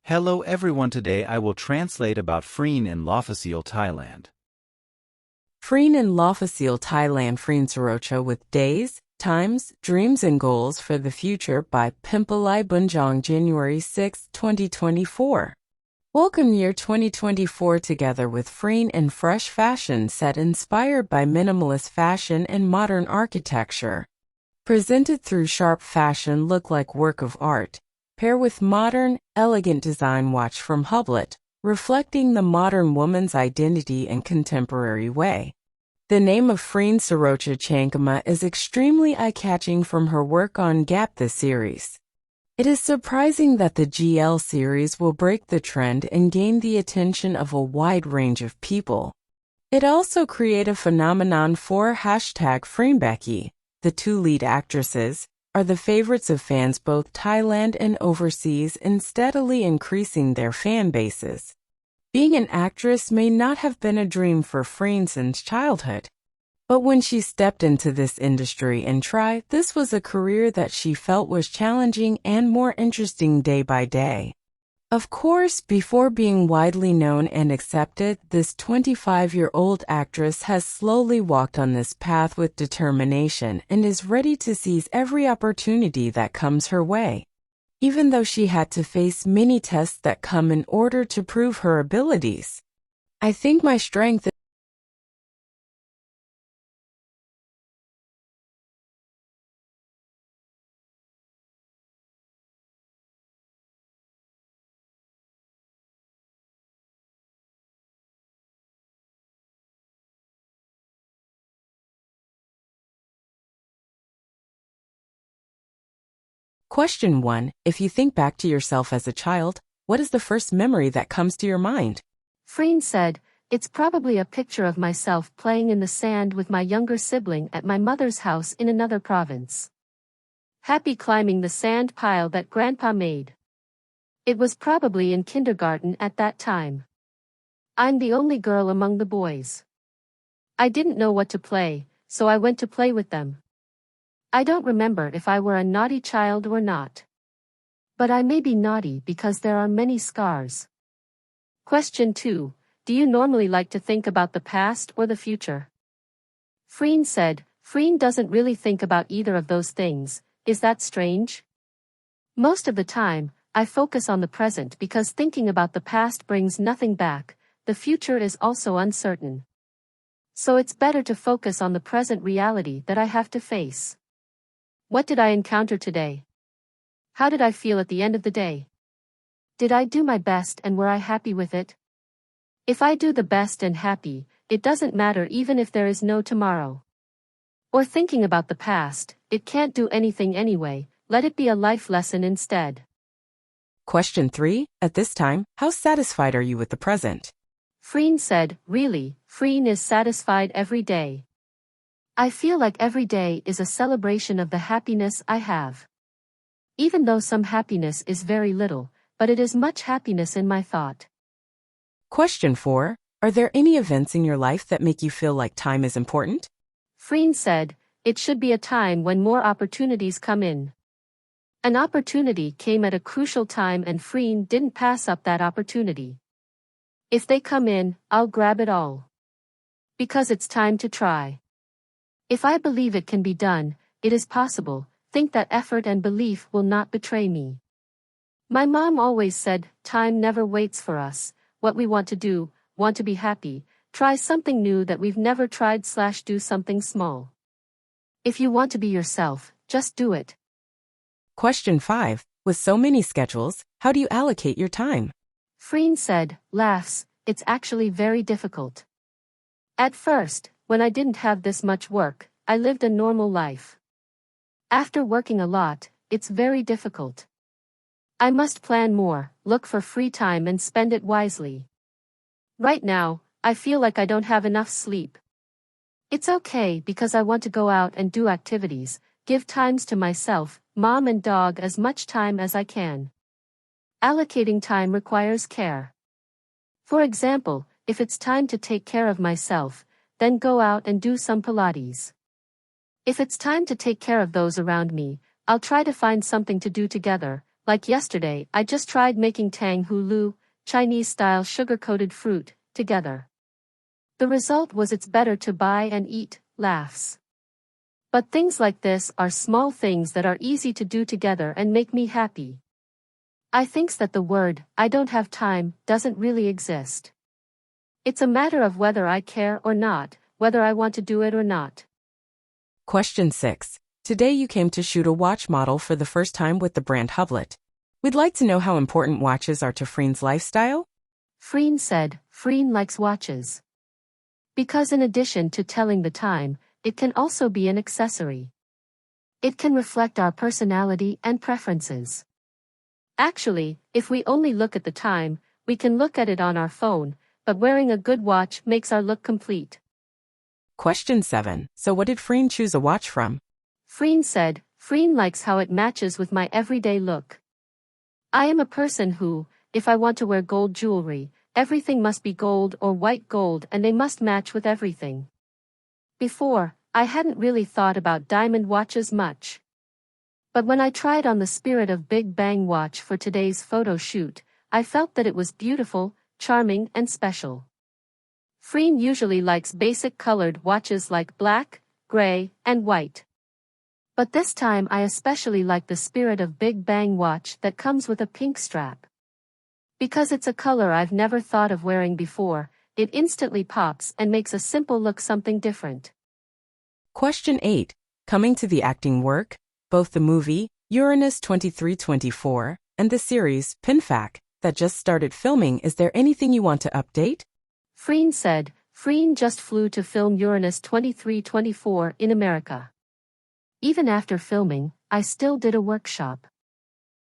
Hello everyone, today I will translate about Freen in lofficiel Thailand. Freen in lofficiel Thailand Freen Sarocha with days, times, dreams and goals for the future by Pimpalai Bunjong January 6, 2024. Welcome year 2024 together with Freen and fresh fashion set inspired by minimalist fashion and modern architecture. Presented through sharp fashion look like work of art. Pair with modern, elegant design watch from Hublet, reflecting the modern woman's identity in contemporary way. The name of Freen Sarocha Chankama is extremely eye-catching from her work on Gap this series. It is surprising that the GL series will break the trend and gain the attention of a wide range of people. It also create a phenomenon for #Freenbecky. The two lead actresses are the favorites of fans both Thailand and overseas and steadily increasing their fan bases. Being an actress may not have been a dream for Freen since childhood. But when she stepped into this industry and tried, this was a career that she felt was challenging and more interesting day by day. Of course, before being widely known and accepted, this 25-year-old actress has slowly walked on this path with determination and is ready to seize every opportunity that comes her way. Even though she had to face many tests that come in order to prove her abilities. I think my strength Question 1. If you think back to yourself as a child, what is the first memory that comes to your mind? Freen said, it's probably a picture of myself playing in the sand with my younger sibling at my mother's house in another province. Happy climbing the sand pile that Grandpa made. It was probably in kindergarten at that time. I'm the only girl among the boys. I didn't know what to play, so I went to play with them. I don't remember if I were a naughty child or not. But I may be naughty because there are many scars. Question 2. Do you normally like to think about the past or the future? Freen said, Freen doesn't really think about either of those things. Is that strange? Most of the time, I focus on the present because thinking about the past brings nothing back. The future is also uncertain. So it's better to focus on the present reality that I have to face. What did I encounter today? How did I feel at the end of the day? Did I do my best and were I happy with it? If I do the best and happy, it doesn't matter even if there is no tomorrow. Or thinking about the past, it can't do anything anyway, let it be a life lesson instead. Question 3. At this time, how satisfied are you with the present? Freen said, really, Freen is satisfied every day. I feel like every day is a celebration of the happiness I have. Even though some happiness is very little, but it is much happiness in my thought. Question 4. Are there any events in your life that make you feel like time is important? Freen said, it should be a time when more opportunities come in. An opportunity came at a crucial time and Freen didn't pass up that opportunity. If they come in, I'll grab it all. Because it's time to try. If I believe it can be done, it is possible, think that effort and belief will not betray me. My mom always said, time never waits for us, what we want to do, want to be happy, try something new that we've never tried/do something small. If you want to be yourself, just do it. Question 5. With so many schedules, how do you allocate your time? Freen said, laughs, it's actually very difficult. At first, when I didn't have this much work, I lived a normal life. After working a lot, it's very difficult. I must plan more, look for free time and spend it wisely. Right now, I feel like I don't have enough sleep. It's okay because I want to go out and do activities, give times to myself, mom and dog as much time as I can. Allocating time requires care. For example, if it's time to take care of myself, then go out and do some Pilates. If it's time to take care of those around me, I'll try to find something to do together, like yesterday I just tried making tang hulu, Chinese-style sugar-coated fruit, together. The result was it's better to buy and eat, laughs. But things like this are small things that are easy to do together and make me happy. I thinks that the word, I don't have time, doesn't really exist. It's a matter of whether I care or not, whether I want to do it or not. Question 6. Today you came to shoot a watch model for the first time with the brand Hublet. We'd like to know how important watches are to Freen's lifestyle? Freen said, Freen likes watches. Because in addition to telling the time, it can also be an accessory. It can reflect our personality and preferences. Actually, if we only look at the time, we can look at it on our phone, but wearing a good watch makes our look complete. Question 7. So what did Freen choose a watch from? Freen said, Freen likes how it matches with my everyday look. I am a person who, if I want to wear gold jewelry, everything must be gold or white gold and they must match with everything. Before, I hadn't really thought about diamond watches much. But when I tried on the Spirit of Big Bang watch for today's photo shoot, I felt that it was beautiful, charming and special. Freen usually likes basic colored watches like black, gray, and white. But this time I especially like the Spirit of Big Bang watch that comes with a pink strap. Because it's a color I've never thought of wearing before, it instantly pops and makes a simple look something different. Question 8. Coming to the acting work, both the movie, Uranus 2324, and the series, Pinfack, that just started filming, is there anything you want to update? Freen said, Freen just flew to film Uranus 2324 in America. Even after filming, I still did a workshop.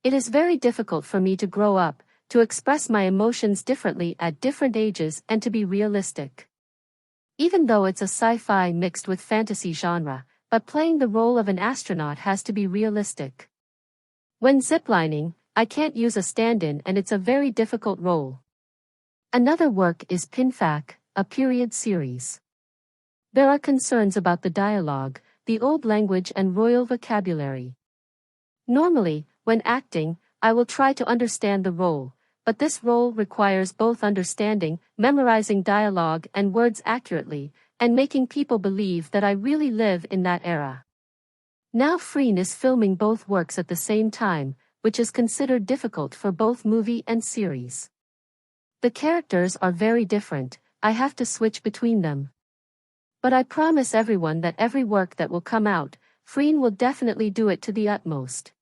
It is very difficult for me to grow up, to express my emotions differently at different ages and to be realistic. Even though it's a sci-fi mixed with fantasy genre, but playing the role of an astronaut has to be realistic. When ziplining, I can't use a stand-in and it's a very difficult role. Another work is Pinfack, a period series. There are concerns about the dialogue, the old language and royal vocabulary. Normally, when acting, I will try to understand the role, but this role requires both understanding, memorizing dialogue and words accurately, and making people believe that I really live in that era. Now Freen is filming both works at the same time, which is considered difficult for both movie and series. The characters are very different, I have to switch between them. But I promise everyone that every work that will come out, Freen will definitely do it to the utmost.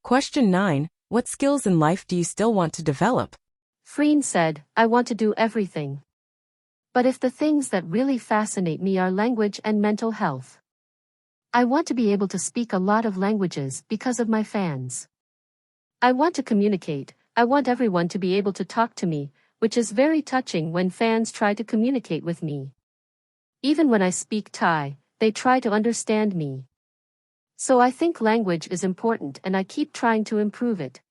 Question 9. What skills in life do you still want to develop? Freen said, I want to do everything. But if the things that really fascinate me are language and mental health. I want to be able to speak a lot of languages because of my fans. I want to communicate, I want everyone to be able to talk to me, which is very touching when fans try to communicate with me. Even when I speak Thai, they try to understand me. So I think language is important and I keep trying to improve it.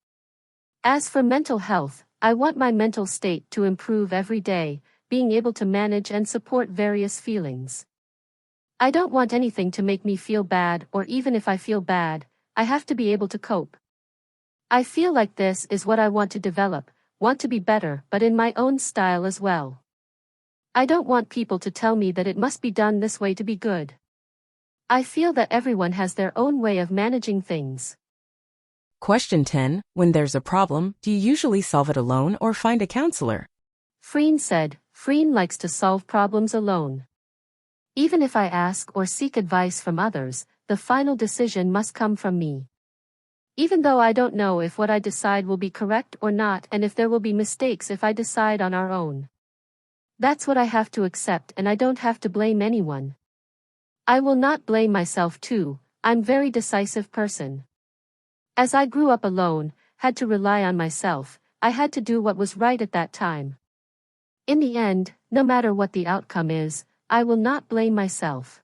As for mental health, I want my mental state to improve every day, being able to manage and support various feelings. I don't want anything to make me feel bad, or even if I feel bad, I have to be able to cope. I feel like this is what I want to develop, want to be better, but in my own style as well. I don't want people to tell me that it must be done this way to be good. I feel that everyone has their own way of managing things. Question 10. When there's a problem, do you usually solve it alone or find a counselor? Freen said, Freen likes to solve problems alone. Even if I ask or seek advice from others, the final decision must come from me. Even though I don't know if what I decide will be correct or not and if there will be mistakes if I decide on our own. That's what I have to accept and I don't have to blame anyone. I will not blame myself too, I'm very decisive person. As I grew up alone, had to rely on myself, I had to do what was right at that time. In the end, no matter what the outcome is, I will not blame myself.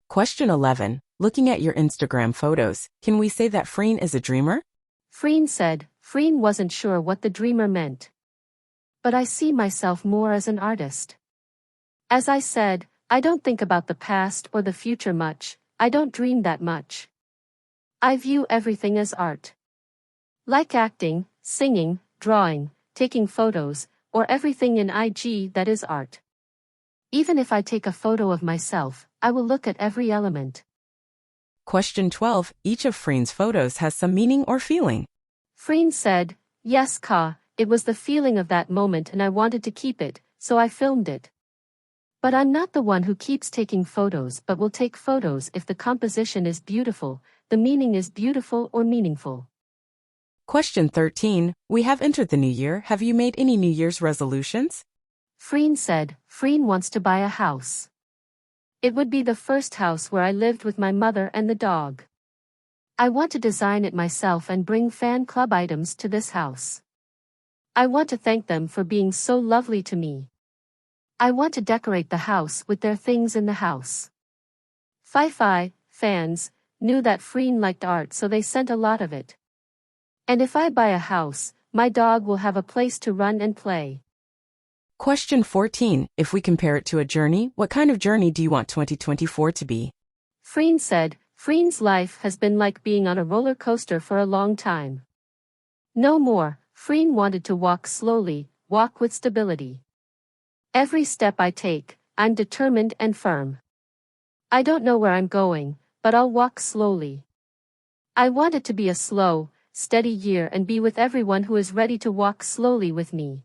Question 11. Looking at your Instagram photos, can we say that Freen is a dreamer? Freen said, Freen wasn't sure what the dreamer meant. But I see myself more as an artist. As I said, I don't think about the past or the future much, I don't dream that much. I view everything as art. Like acting, singing, drawing, taking photos, or everything in IG that is art. Even if I take a photo of myself, I will look at every element. Question 12. Each of Freen's photos has some meaning or feeling. Freen said, yes Ka, it was the feeling of that moment and I wanted to keep it, so I filmed it. But I'm not the one who keeps taking photos but will take photos if the composition is beautiful, the meaning is beautiful or meaningful. Question 13. We have entered the new year. Have you made any New Year's resolutions? Freen said, Freen wants to buy a house. It would be the first house where I lived with my mother and the dog. I want to design it myself and bring fan club items to this house. I want to thank them for being so lovely to me. I want to decorate the house with their things in the house. Fi fans knew that Freen liked art so they sent a lot of it. And if I buy a house, my dog will have a place to run and play. Question 14. If we compare it to a journey, what kind of journey do you want 2024 to be? Freen said, Freen's life has been like being on a roller coaster for a long time. No more, Freen wanted to walk slowly, walk with stability. Every step I take, I'm determined and firm. I don't know where I'm going, but I'll walk slowly. I want it to be a slow, steady year and be with everyone who is ready to walk slowly with me.